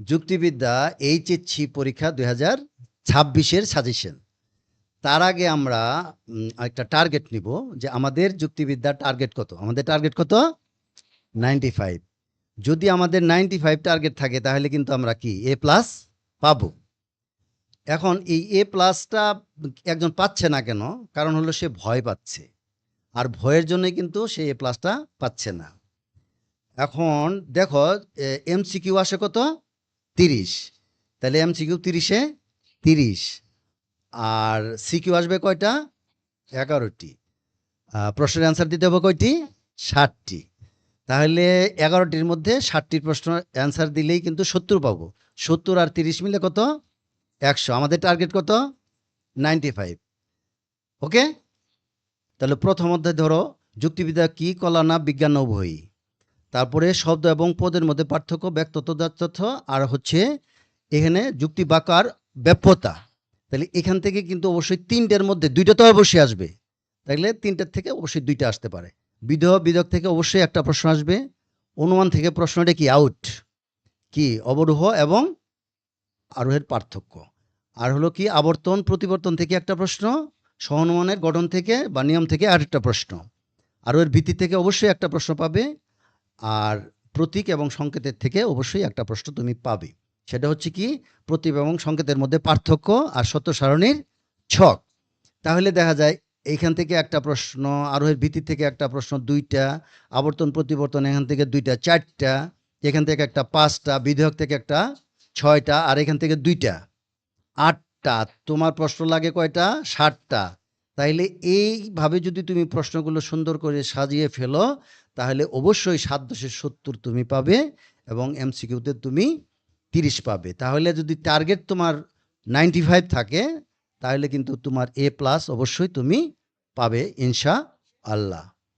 যুক্তিবিদ্যা HSC পরীক্ষা 2026-এর suggestion. তার আগে আমরা একটা টার্গেট নিব যে আমাদের যুক্তিবিদ্যার টার্গেট কত। আমাদের টার্গেট কত? 95। যদি আমাদের 95 টার্গেট থাকে তাহলে কিন্তু আমরা কি এ প্লাস পাবো। এখন এই এ প্লাসটা একজন পাচ্ছে না কেন? কারণ হলো সে ভয় পাচ্ছে, আর ভয়ের জন্যই কিন্তু সে এ প্লাসটা পাচ্ছে না। এখন দেখো এমসিকিউ আসে কত? 30। তাহলে এমসিকিউ 30-এ 30, আর সিকিউ আসবে কয়টা? 11টি। প্রশ্নের অ্যান্সার দিতে হবে কয়টি? 60টি। তাহলে 11টির মধ্যে 60টির প্রশ্ন অ্যান্সার দিলেই কিন্তু 70 পাবো। 70 আর 30 মিলে কত? 100। আমাদের টার্গেট কত? 95। ওকে। তাহলে প্রথম অধ্যায় ধরো যুক্তিবিদ্যা কি, কলা না বিজ্ঞান না উভয়ই। তারপরে শব্দ এবং পদের মধ্যে পার্থক্য, ব্যক্তত্ব, তথ্য, আর হচ্ছে এখানে যুক্তি বাক্যার ব্যাপ্যতা। তাহলে এখান থেকে কিন্তু অবশ্যই 3টের মধ্যে 2টা তো অবশ্যই আসবে। তাহলে 3টার থেকে অবশ্যই 2টা আসতে পারে। বিদেহ বিধক থেকে অবশ্যই একটা প্রশ্ন আসবে। অনুমান থেকে প্রশ্নটা কি? আউট। কি? অবরোহ এবং আরোহের পার্থক্য। আর হলো কি আবর্তন প্রতিবর্তন থেকে একটা প্রশ্ন, সহানুমানের গঠন থেকে বা নিয়ম থেকে আরেকটা প্রশ্ন, আরোহের ভিত্তি থেকে অবশ্যই একটা প্রশ্ন পাবে, আর প্রতীক এবং সংকেতের থেকে অবশ্যই একটা প্রশ্ন তুমি পাবে। সেটা হচ্ছে কি প্রতীক এবং সংকেতের মধ্যে পার্থক্য আর সত্য সারণীর ছক। তাহলে দেখা যায় এইখান থেকে একটা প্রশ্ন, আরোহের ভিত্তি থেকে একটা প্রশ্ন 2টা, আবর্তন প্রতিবর্তন এখান থেকে 2টা 4টা, এখান থেকে একটা 5টা, বিধেয়ক থেকে একটা 6টা, আর এখান থেকে 2টা 8টা। তোমার প্রশ্ন লাগে কয়টা? 60টা। তাইলে এইভাবে যদি তুমি প্রশ্নগুলো সুন্দর করে সাজিয়ে ফেলো তাহলে অবশ্যই 7/70 তুমি পাবে এবং এমসিকিউতে তুমি 30 পাবে। তাহলে যদি টার্গেট তোমার 95 থাকে তাহলে কিন্তু তোমার এ প্লাস অবশ্যই তুমি পাবে ইনশাআল্লাহ।